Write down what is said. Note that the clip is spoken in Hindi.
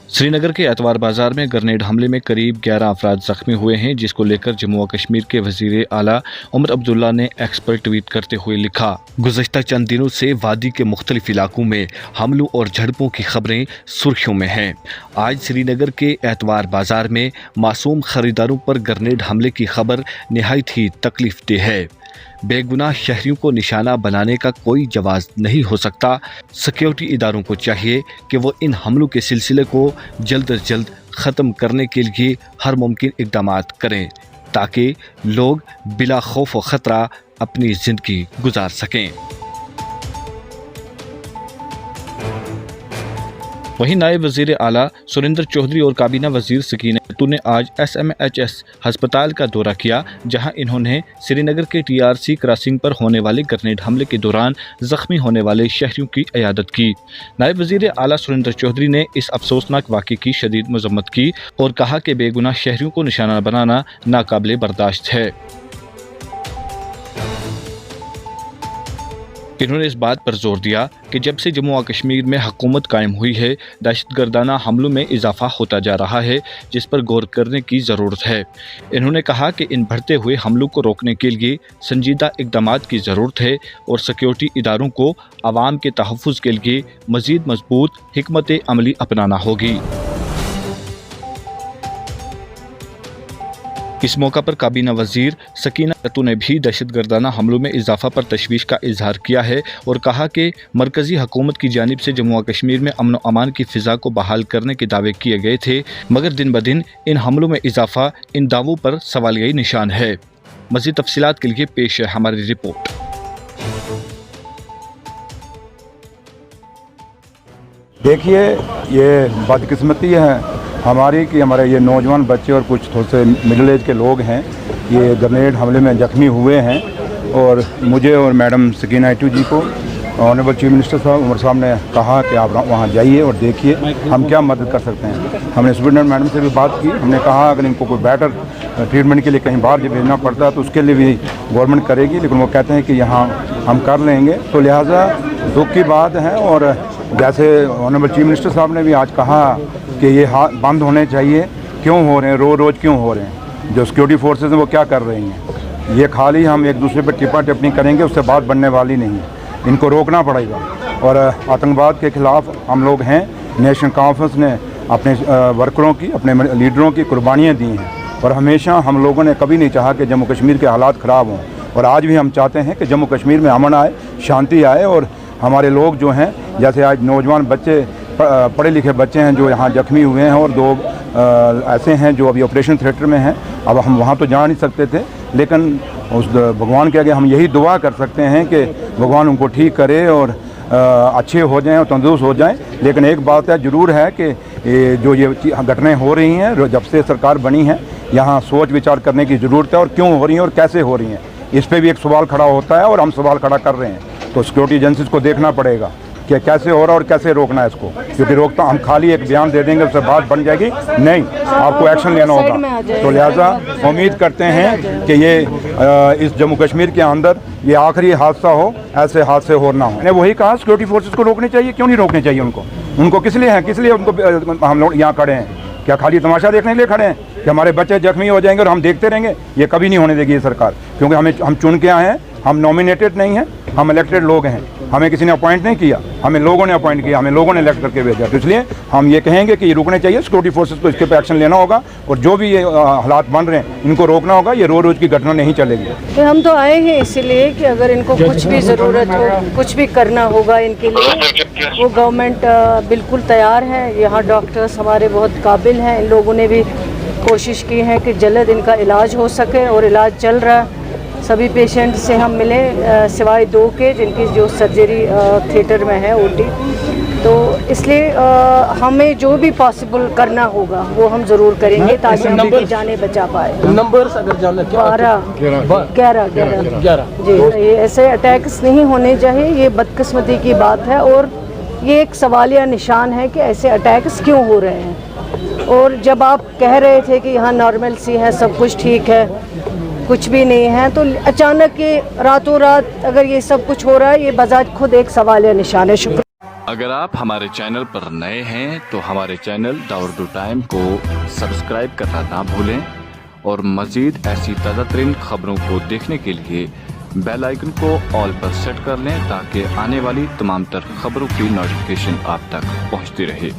श्रीनगर के एतवार बाजार में ग्रेनेड हमले में करीब 11 अफराद जख्मी हुए हैं, जिसको लेकर जम्मू व कश्मीर के वजीर आला उमर अब्दुल्ला ने एक्स पर ट्वीट करते हुए लिखा, गुज़श्ता चंद दिनों से वादी के मुख्तलिफ इलाकों में हमलों और झड़पों की खबरें सुर्खियों में हैं। आज श्रीनगर के एतवार बाजार में मासूम खरीदारों पर ग्रेनेड हमले की खबर निहायत ही तकलीफदेह है। बेगुनाह शहरियों को निशाना बनाने का कोई जवाज नहीं हो सकता। सिक्योरिटी इदारों को चाहिए कि वो इन हमलों के सिलसिले को जल्द अज जल्द ख़त्म करने के लिए हर मुमकिन इक़दाम करें ताकि लोग बिला खौफ व ख़तरा अपनी ज़िंदगी गुजार सकें। वहीं नायब वज़ीर आला सुरेंद्र चौधरी और काबीना वज़ीर सकीना अतू ने आज SMHS अस्पताल का दौरा किया, जहां इन्होंने श्रीनगर के TRC क्रॉसिंग पर होने वाले ग्रेनेड हमले के दौरान ज़ख्मी होने वाले शहरियों की इयादत की। नायब वज़ीर आला सुरेंद्र चौधरी ने इस अफसोसनाक वाक़े की शदीद मज़म्मत की और कहा कि बेगुनाह शहरियों को निशाना बनाना नाकाबिले बर्दाश्त है। इन्होंने इस बात पर जोर दिया कि जब से जम्मू व कश्मीर में हुकूमत कायम हुई है, दहशतगर्दाना हमलों में इजाफा होता जा रहा है, जिस पर गौर करने की ज़रूरत है। इन्होंने कहा कि इन बढ़ते हुए हमलों को रोकने के लिए संजीदा इक़दाम की ज़रूरत है और सिक्योरिटी इदारों को आवाम के तहफ़्फ़ुज़ के लिए मज़ीद मजबूत हिकमत अमली अपनाना होगी। इस मौका पर काबीना वज़ीर सकीना अतू ने भी दहशतगर्दाना हमलों में इजाफा पर तशवीश का इजहार किया है और कहा कि मरकज़ी हुकूमत की जानिब से जम्मू व कश्मीर में अमन व अमान की फ़िज़ा को बहाल करने के दावे किए गए थे, मगर दिन ब दिन इन हमलों में इजाफा इन दावों पर सवालिया निशान है। मज़ीद तफसीलात के लिए पेश है हमारी रिपोर्ट। देखिए, ये बदकिस्मती है हमारी कि हमारे ये नौजवान बच्चे और कुछ थोड़े से मिडिल एज के लोग हैं, ये ग्रेनेड हमले में ज़ख्मी हुए हैं और मुझे और मैडम सकीना अतू जी को ऑनरेबल चीफ मिनिस्टर साहब उमर साहब ने कहा कि आप वहाँ जाइए और देखिए हम क्या मदद कर सकते हैं। हमने सुप्रिटेंडेंट मैडम से भी बात की, हमने कहा अगर इनको कोई बेटर ट्रीटमेंट के लिए कहीं बाहर भेजना पड़ता है तो उसके लिए भी गवर्नमेंट करेगी, लेकिन वो कहते हैं कि यहाँ हम कर लेंगे। तो लिहाजा दुख की बात है और जैसे ऑनरेबल चीफ मिनिस्टर साहब ने भी आज कहा कि ये बंद होने चाहिए, क्यों हो रहे हैं, रोज़ क्यों हो रहे हैं, जो सिक्योरिटी फोर्सेस हैं वो क्या कर रही हैं, ये खाली हम एक दूसरे पर टिप्पा टिप्पणी करेंगे उससे बात बनने वाली नहीं है। इनको रोकना पड़ेगा और आतंकवाद के ख़िलाफ़ हम लोग हैं। नेशनल कॉन्फ्रेंस ने अपने वर्करों की, अपने लीडरों की कुर्बानियाँ दी हैं और हमेशा हम लोगों ने कभी नहीं चाहा कि जम्मू कश्मीर के हालात ख़राब हों और आज भी हम चाहते हैं कि जम्मू कश्मीर में अमन आए, शांति आए और हमारे लोग जो हैं, जैसे आज नौजवान बच्चे, पढ़े लिखे बच्चे हैं जो यहाँ ज़ख्मी हुए हैं और 2 ऐसे हैं जो अभी ऑपरेशन थिएटर में हैं। अब हम वहाँ तो जा नहीं सकते थे, लेकिन उस भगवान के आगे हम यही दुआ कर सकते हैं कि भगवान उनको ठीक करे और अच्छे हो जाएं और तंदुरुस्त हो जाएं। लेकिन एक बात है ज़रूर है कि जो ये घटनाएं हो रही हैं, जब से सरकार बनी है यहाँ सोच विचार करने की ज़रूरत है और क्यों हो रही हैं और कैसे हो रही हैं, इस पर भी एक सवाल खड़ा होता है और हम सवाल खड़ा कर रहे हैं। तो सिक्योरिटी एजेंसीज़ को देखना पड़ेगा कि कैसे हो रहा है और कैसे रोकना है इसको, क्योंकि रोकता हम खाली एक बयान दे देंगे उससे बात बन जाएगी नहीं, आपको एक्शन लेना होगा। तो लिहाजा उम्मीद करते हैं कि ये इस जम्मू कश्मीर के अंदर ये आखिरी हादसा हो, ऐसे हादसे हो ना हो। मैंने वही कहा सिक्योरिटी फोर्सेस को रोकने चाहिए, क्यों नहीं रोकने चाहिए उनको किस लिए हैं, किस लिए उनको हम लोग यहाँ खड़े हैं, क्या खाली तमाशा देखने के लिए खड़े हैं कि हमारे बच्चे जख्मी हो जाएंगे और हम देखते रहेंगे? ये कभी नहीं होने देगी ये सरकार, क्योंकि हम चुन के आए हैं, हम नॉमिनेटेड नहीं हैं, हम इलेक्टेड लोग हैं, हमें किसी ने अपॉइंट नहीं किया, हमें लोगों ने अपॉइंट किया, हमें लोगों ने इलेक्ट करके भेजा। तो इसलिए हम ये कहेंगे कि ये रुकने चाहिए, सिक्योरिटी फोर्सेस को इसके पे एक्शन लेना होगा और जो भी ये हालात बन रहे हैं इनको रोकना होगा। ये रोज़ की घटना नहीं चलेगी। तो हम तो आए हैं इसीलिए कि अगर इनको कुछ भी ज़रूरत हो, कुछ भी करना होगा इनके लिए, वो गवर्नमेंट बिल्कुल तैयार है। यहाँ डॉक्टर्स हमारे बहुत काबिल हैं, इन लोगों ने भी कोशिश की है कि जल्द इनका इलाज हो सके और इलाज चल रहा है। सभी पेशेंट से हम मिले सिवाय 2 के जिनकी जो सर्जरी थिएटर में है, OT। तो इसलिए हमें जो भी पॉसिबल करना होगा वो हम ज़रूर करेंगे ताकि हम उनकी जानें बचा पाए। नंबर्स अगर जानना 11 जी, ये ऐसे अटैक्स नहीं होने चाहिए, ये बदकिस्मती की बात है और ये एक सवालिया निशान है कि ऐसे अटैक्स क्यों हो रहे हैं। और जब आप कह रहे थे कि यहाँ नॉर्मल सी है, सब कुछ ठीक है, कुछ भी नहीं है, तो अचानक ये रातों रात अगर ये सब कुछ हो रहा है, ये बजाज खुद एक सवालिया निशान है। शुक्रिया। अगर आप हमारे चैनल पर नए हैं तो हमारे चैनल द उर्दू टाइम को सब्सक्राइब करना ना भूलें और मज़ीद ऐसी ताज़ा तरीन खबरों को देखने के लिए बेल आइकन को ऑल पर सेट कर लें ताकि आने वाली तमाम तर खबरों की नोटिफिकेशन आप तक पहुंचती रहे।